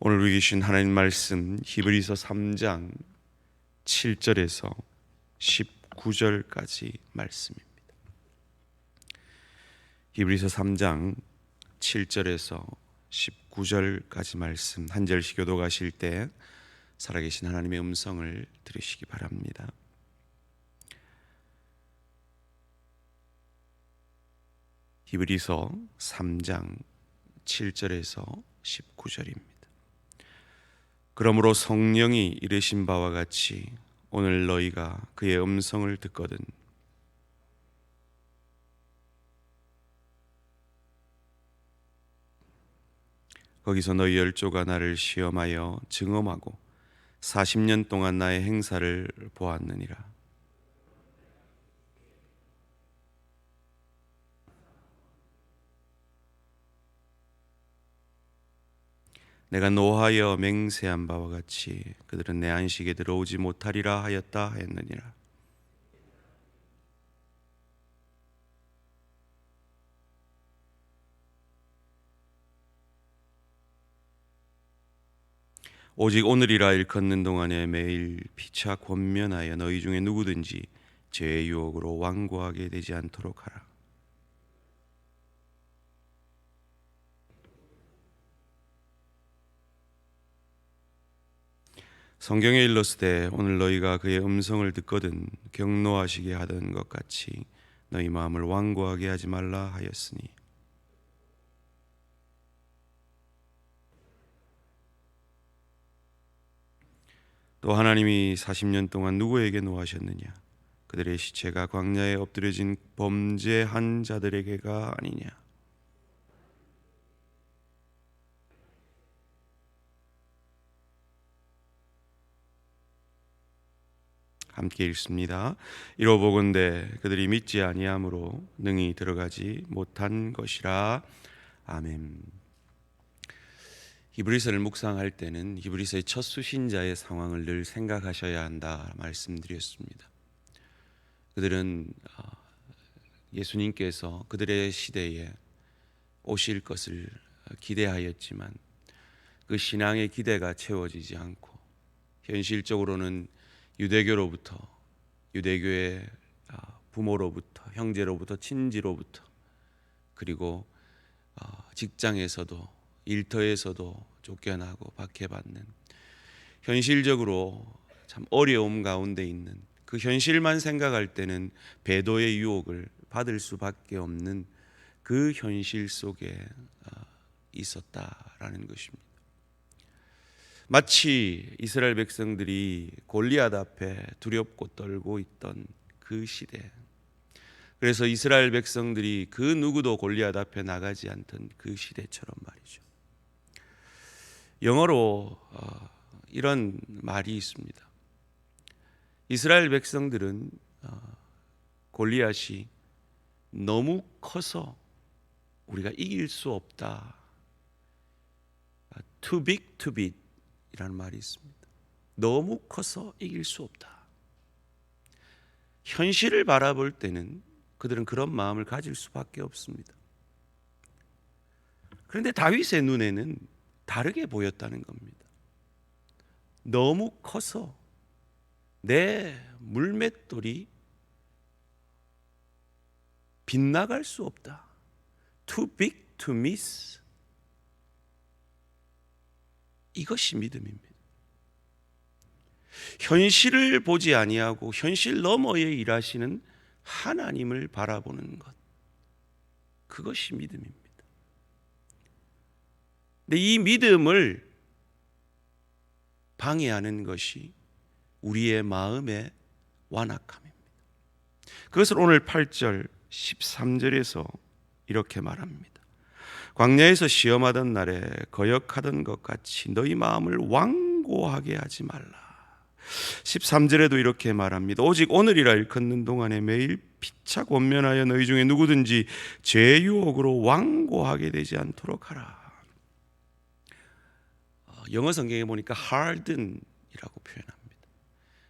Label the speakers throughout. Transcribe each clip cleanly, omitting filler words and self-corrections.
Speaker 1: 오늘 우리 주신 하나님 말씀 히브리서 3장 7절에서 19절까지 말씀입니다. 히브리서 3장 7절에서 19절까지 말씀, 한 절씩 교독하실 때 살아계신 하나님의 음성을 들으시기 바랍니다. 히브리서 3장 7절에서 19절입니다. 그러므로 성령이 이르신 바와 같이 오늘 너희가 그의 음성을 듣거든 거기서 너희 열조가 나를 시험하여 증언하고 40년 동안 나의 행사를 보았느니라. 내가 노하여 맹세한 바와 같이 그들은 내 안식에 들어오지 못하리라 하였다 하였느니라. 오직 오늘이라 일컫는 동안에 매일 피차 권면하여 너희 중에 누구든지 죄의 유혹으로 완고하게 되지 않도록 하라. 성경에 일렀으되 오늘 너희가 그의 음성을 듣거든 경노하시게 하던 것 같이 너희 마음을 완고하게 하지 말라 하였으니 또 하나님이 40년 동안 누구에게 노하셨느냐? 그들의 시체가 광야에 엎드려진 범죄한 자들에게가 아니냐? 함께 읽습니다. 이로보건대 그들이 믿지 아니함으로 능히 들어가지 못한 것이라. 아멘. 히브리서를 묵상할 때는 히브리서의 첫 수신자의 상황을 늘 생각하셔야 한다 말씀드렸습니다. 그들은 예수님께서 그들의 시대에 오실 것을 기대하였지만 그 신앙의 기대가 채워지지 않고 현실적으로는 유대교로부터, 유대교의 부모로부터, 형제로부터, 친지로부터, 그리고 직장에서도 일터에서도 쫓겨나고 박해받는 현실적으로 참 어려움 가운데 있는 그 현실만 생각할 때는 배도의 유혹을 받을 수밖에 없는 그 현실 속에 있었다라는 것입니다. 마치 이스라엘 백성들이 골리앗 앞에 두렵고 떨고 있던 그 시대, 그래서 이스라엘 백성들이 그 누구도 골리앗 앞에 나가지 않던 그 시대처럼 말이죠. 영어로 이런 말이 있습니다. 이스라엘 백성들은 골리앗이 너무 커서 우리가 이길 수 없다. Too big to beat 이라는 말이 있습니다. 너무 커서 이길 수 없다. 현실을 바라볼 때는 그들은 그런 마음을 가질 수밖에 없습니다. 그런데 다윗의 눈에는 다르게 보였다는 겁니다. 너무 커서 내 물맷돌이 빗나갈 수 없다. Too big to miss. 이것이 믿음입니다. 현실을 보지 아니하고 현실 너머에 일하시는 하나님을 바라보는 것, 그것이 믿음입니다. 근데 이 믿음을 방해하는 것이 우리의 마음의 완악함입니다. 그것을 오늘 8절 13절에서 이렇게 말합니다. 광야에서 시험하던 날에 거역하던 것 같이 너희 마음을 완고하게 하지 말라. 13절에도 이렇게 말합니다. 오직 오늘이라 일컫는 동안에 매일 피차 권면하여 너희 중에 누구든지 죄 유혹으로 완고하게 되지 않도록 하라. 영어 성경에 보니까 harden이라고 표현합니다.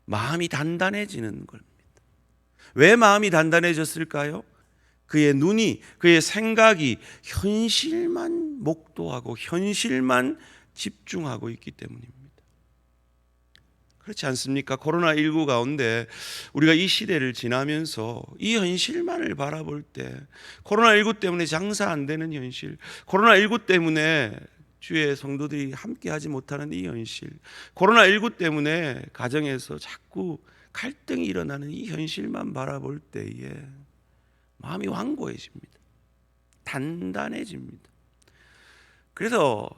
Speaker 1: 마음이 단단해지는 겁니다. 왜 마음이 단단해졌을까요? 그의 눈이, 그의 생각이 현실만 목도하고 현실만 집중하고 있기 때문입니다. 그렇지 않습니까? 코로나19 가운데 우리가 이 시대를 지나면서 이 현실만을 바라볼 때, 코로나19 때문에 장사 안 되는 현실, 코로나19 때문에 주의 성도들이 함께 하지 못하는 이 현실, 코로나19 때문에 가정에서 자꾸 갈등이 일어나는 이 현실만 바라볼 때에 마음이 완고해집니다. 단단해집니다. 그래서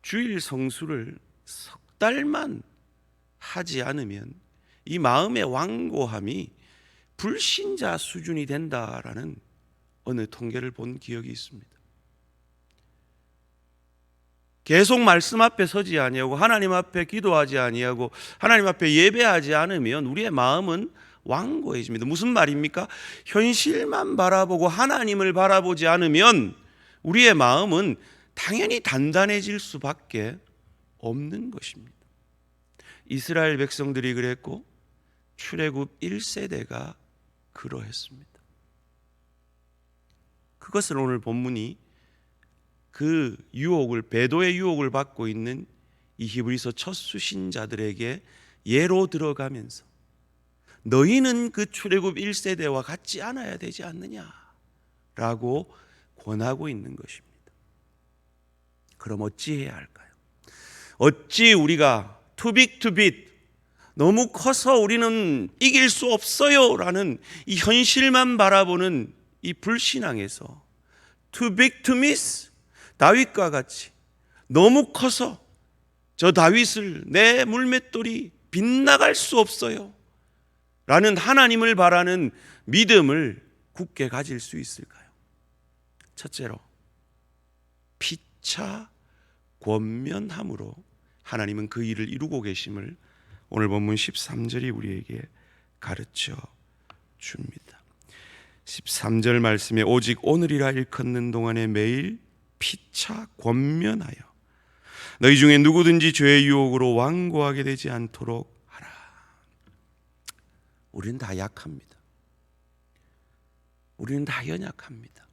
Speaker 1: 주일 성수를 석 달만 하지 않으면 이 마음의 완고함이 불신자 수준이 된다라는 어느 통계를 본 기억이 있습니다. 계속 말씀 앞에 서지 아니하고 하나님 앞에 기도하지 아니하고 하나님 앞에 예배하지 않으면 우리의 마음은 완고해집니다. 무슨 말입니까? 현실만 바라보고 하나님을 바라보지 않으면 우리의 마음은 당연히 단단해질 수밖에 없는 것입니다. 이스라엘 백성들이 그랬고 출애굽 1세대가 그러했습니다. 그것을 오늘 본문이 그 유혹을, 배도의 유혹을 받고 있는 이 히브리서 첫 수신자들에게 예로 들어가면서 너희는 그 출애굽 1세대와 같지 않아야 되지 않느냐라고 권하고 있는 것입니다. 그럼 어찌해야 할까요? 어찌 우리가 too big to beat, 너무 커서 우리는 이길 수 없어요 라는 이 현실만 바라보는 이 불신앙에서 too big to miss, 다윗과 같이 너무 커서 저 다윗을 내 물맷돌이 빗나갈 수 없어요 라는 하나님을 바라는 믿음을 굳게 가질 수 있을까요? 첫째로 피차 권면함으로 하나님은 그 일을 이루고 계심을 오늘 본문 13절이 우리에게 가르쳐 줍니다. 13절 말씀에 오직 오늘이라 일컫는 동안에 매일 피차 권면하여 너희 중에 누구든지 죄의 유혹으로 완고하게 되지 않도록 하라. 우리는 다 약합니다. 우리는 다 연약합니다.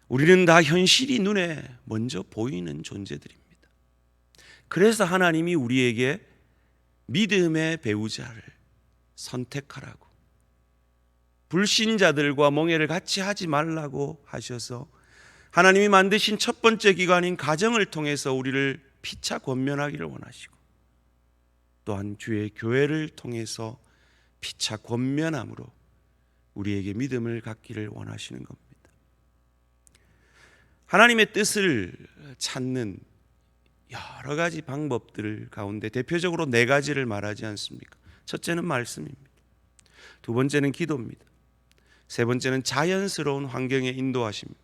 Speaker 1: 우리는 다 현실이 눈에 먼저 보이는 존재들입니다. 그래서 하나님이 우리에게 믿음의 배우자를 선택하라고, 불신자들과 멍해를 같이 하지 말라고 하셔서 하나님이 만드신 첫 번째 기관인 가정을 통해서 우리를 피차 권면하기를 원하시고, 또한 주의 교회를 통해서 피차 권면함으로 우리에게 믿음을 갖기를 원하시는 겁니다. 하나님의 뜻을 찾는 여러 가지 방법들 가운데 대표적으로 4가지를 말하지 않습니까? 첫째는 말씀입니다. 두 번째는 기도입니다. 세 번째는 자연스러운 환경의 인도하심입니다.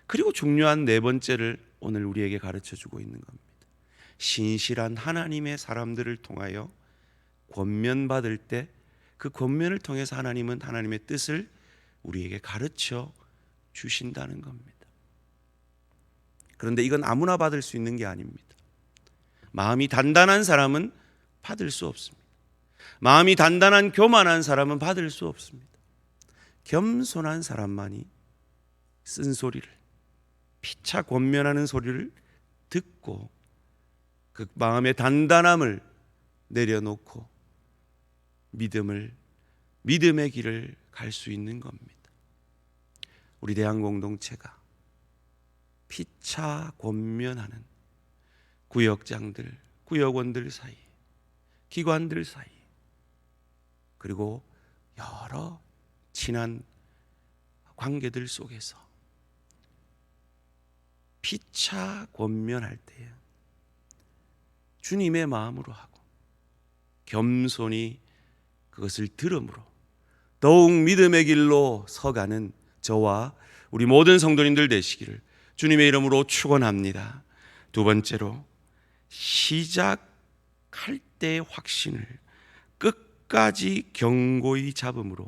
Speaker 1: 그리고 중요한 4번째를 오늘 우리에게 가르쳐주고 있는 겁니다. 신실한 하나님의 사람들을 통하여 권면받을 때 그 권면을 통해서 하나님은 하나님의 뜻을 우리에게 가르쳐 주신다는 겁니다. 그런데 이건 아무나 받을 수 있는 게 아닙니다. 마음이 단단한 사람은 받을 수 없습니다. 마음이 단단한 교만한 사람은 받을 수 없습니다. 겸손한 사람만이 쓴소리를, 피차 권면하는 소리를 듣고 그 마음의 단단함을 내려놓고 믿음의 길을 갈 수 있는 겁니다. 우리 대한 공동체가 피차 권면하는 구역장들, 구역원들 사이, 기관들 사이, 그리고 여러 친한 관계들 속에서 피차 권면할 때에 주님의 마음으로 하고 겸손히 그것을 들음으로 더욱 믿음의 길로 서가는 저와 우리 모든 성도님들 되시기를 주님의 이름으로 축원합니다. 두 번째로, 시작할 때의 확신을 끝까지 견고히 잡음으로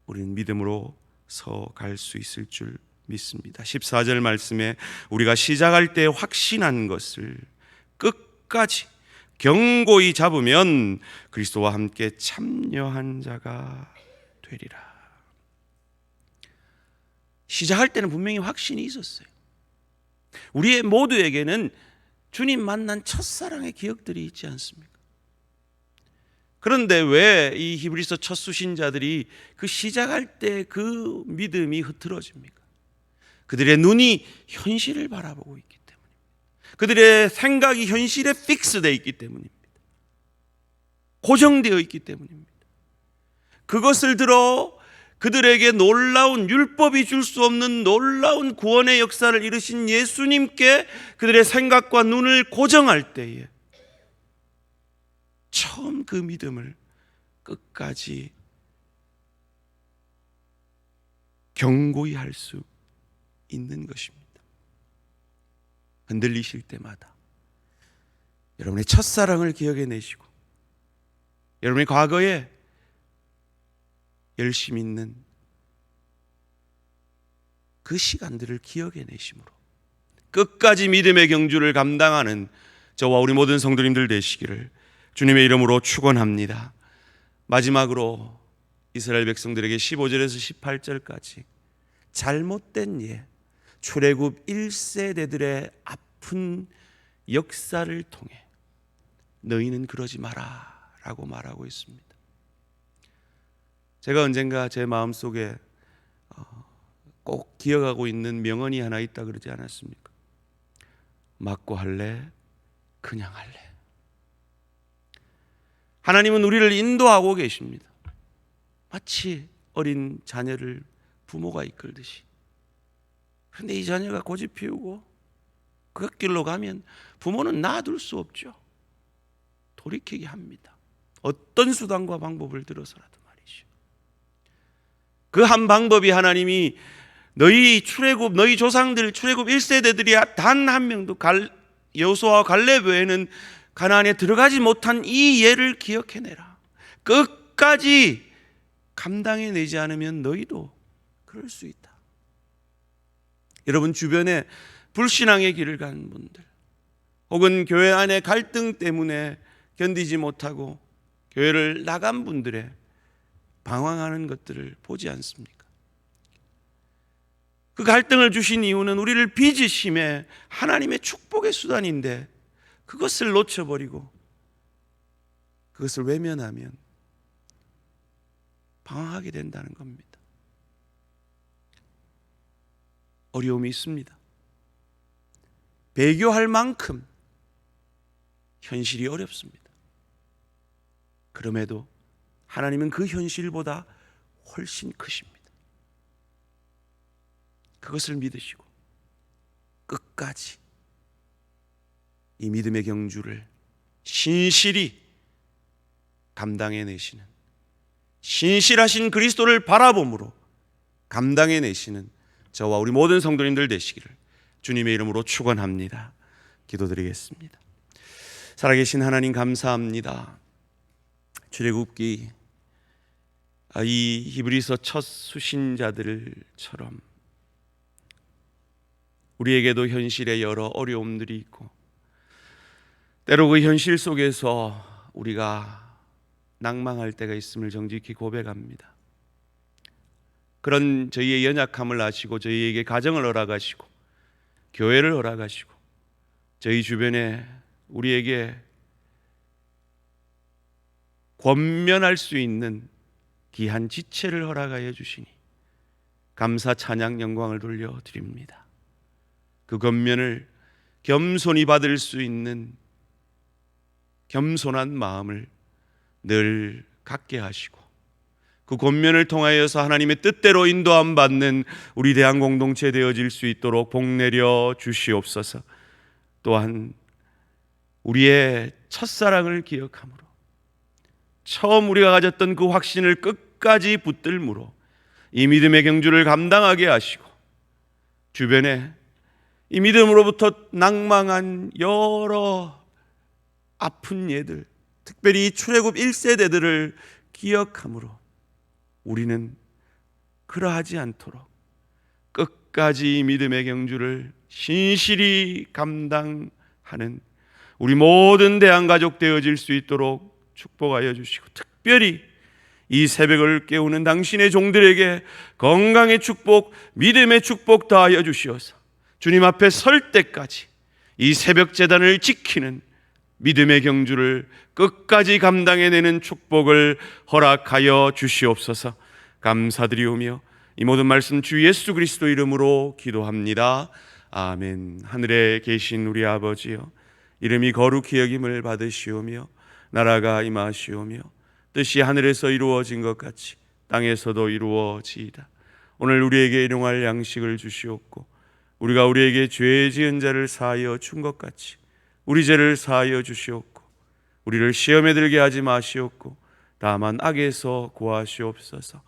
Speaker 1: 우리는 믿음으로 서갈 수 있을 줄 믿습니다. 14절 말씀에 우리가 시작할 때 확신한 것을 끝까지 견고히 잡으면 그리스도와 함께 참여한 자가 되리라. 시작할 때는 분명히 확신이 있었어요. 우리의 모두에게는 주님 만난 첫사랑의 기억들이 있지 않습니까? 그런데 왜 이 히브리서 첫 수신자들이 그 시작할 때 그 믿음이 흐트러집니까? 그들의 눈이 현실을 바라보고 있기 때문입니다. 그들의 생각이 현실에 픽스되어 있기 때문입니다. 고정되어 있기 때문입니다. 그것을 들어 그들에게 놀라운, 율법이 줄 수 없는 놀라운 구원의 역사를 이루신 예수님께 그들의 생각과 눈을 고정할 때에 처음 그 믿음을 끝까지 견고히 할 수 있는 것입니다. 흔들리실 때마다 여러분의 첫사랑을 기억해내시고 여러분의 과거에 열심 있는 그 시간들을 기억해내심으로 끝까지 믿음의 경주를 감당하는 저와 우리 모든 성도님들 되시기를 주님의 이름으로 축원합니다. 마지막으로 이스라엘 백성들에게 15절에서 18절까지 잘못된 예, 출애굽 1세대들의 아픈 역사를 통해 너희는 그러지 마라 라고 말하고 있습니다. 제가 언젠가 제 마음속에 꼭 기억하고 있는 명언이 하나 있다 그러지 않았습니까? 맞고 할래? 그냥 할래? 하나님은 우리를 인도하고 계십니다. 마치 어린 자녀를 부모가 이끌듯이. 그런데 이 자녀가 고집 피우고 그 길로 가면 부모는 놔둘 수 없죠. 돌이키게 합니다. 어떤 수단과 방법을 들어서라도 말이죠. 그 한 방법이 하나님이 너희 조상들 출애굽 1세대들이 단 한 명도 여호수아와 갈렙 외에는 가나안에 들어가지 못한 이 예를 기억해내라. 끝까지 감당해내지 않으면 너희도 그럴 수 있다. 여러분 주변에 불신앙의 길을 가는 분들, 혹은 교회 안에 갈등 때문에 견디지 못하고 교회를 나간 분들의 방황하는 것들을 보지 않습니까? 그 갈등을 주신 이유는 우리를 빚으심에 하나님의 축복의 수단인데 그것을 놓쳐버리고 그것을 외면하면 방황하게 된다는 겁니다. 어려움이 있습니다. 배교할 만큼 현실이 어렵습니다. 그럼에도 하나님은 그 현실보다 훨씬 크십니다. 그것을 믿으시고 끝까지 이 믿음의 경주를 신실히 감당해내시는, 신실하신 그리스도를 바라봄으로 감당해내시는 저와 우리 모든 성도님들 되시기를 주님의 이름으로 축원합니다. 기도드리겠습니다. 살아계신 하나님 감사합니다. 출애굽기 이 히브리서 첫 수신자들처럼 우리에게도 현실에 여러 어려움들이 있고 때로 그 현실 속에서 우리가 낭망할 때가 있음을 정직히 고백합니다. 그런 저희의 연약함을 아시고 저희에게 가정을 허락하시고 교회를 허락하시고 저희 주변에 우리에게 권면할 수 있는 귀한 지체를 허락하여 주시니 감사 찬양 영광을 돌려드립니다. 그 권면을 겸손히 받을 수 있는 겸손한 마음을 늘 갖게 하시고 그 권면을 통하여서 하나님의 뜻대로 인도함 받는 우리 대한 공동체 되어질 수 있도록 복 내려 주시옵소서. 또한 우리의 첫사랑을 기억함으로 처음 우리가 가졌던 그 확신을 끝까지 붙들므로 이 믿음의 경주를 감당하게 하시고 주변에 이 믿음으로부터 낭망한 여러 아픈 예들, 특별히 출애굽 1세대들을 기억함으로 우리는 그러하지 않도록 끝까지 믿음의 경주를 신실히 감당하는 우리 모든 대한가족 되어질 수 있도록 축복하여 주시고 특별히 이 새벽을 깨우는 당신의 종들에게 건강의 축복, 믿음의 축복 다하여 주시어서 주님 앞에 설 때까지 이 새벽 제단을 지키는 믿음의 경주를 끝까지 감당해내는 축복을 허락하여 주시옵소서. 감사드리오며 이 모든 말씀 주 예수 그리스도 이름으로 기도합니다. 아멘. 하늘에 계신 우리 아버지여, 이름이 거룩히 여김을 받으시오며 나라가 임하시오며 뜻이 하늘에서 이루어진 것 같이 땅에서도 이루어지이다. 오늘 우리에게 일용할 양식을 주시옵고 우리가 우리에게 죄 지은 자를 사하여 준 것 같이 우리 죄를 사하여 주시옵고 우리를 시험에 들게 하지 마시옵고 다만 악에서 구하시옵소서.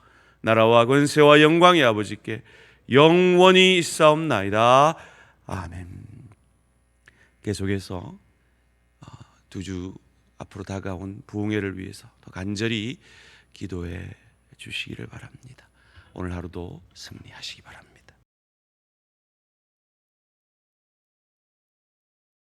Speaker 1: 나라와 권세와 영광이 아버지께 영원히 있사옵나이다. 아멘. 계속해서 두 주 앞으로 다가온 부흥회를 위해서 더 간절히 기도해 주시기를 바랍니다. 오늘 하루도 승리하시기 바랍니다.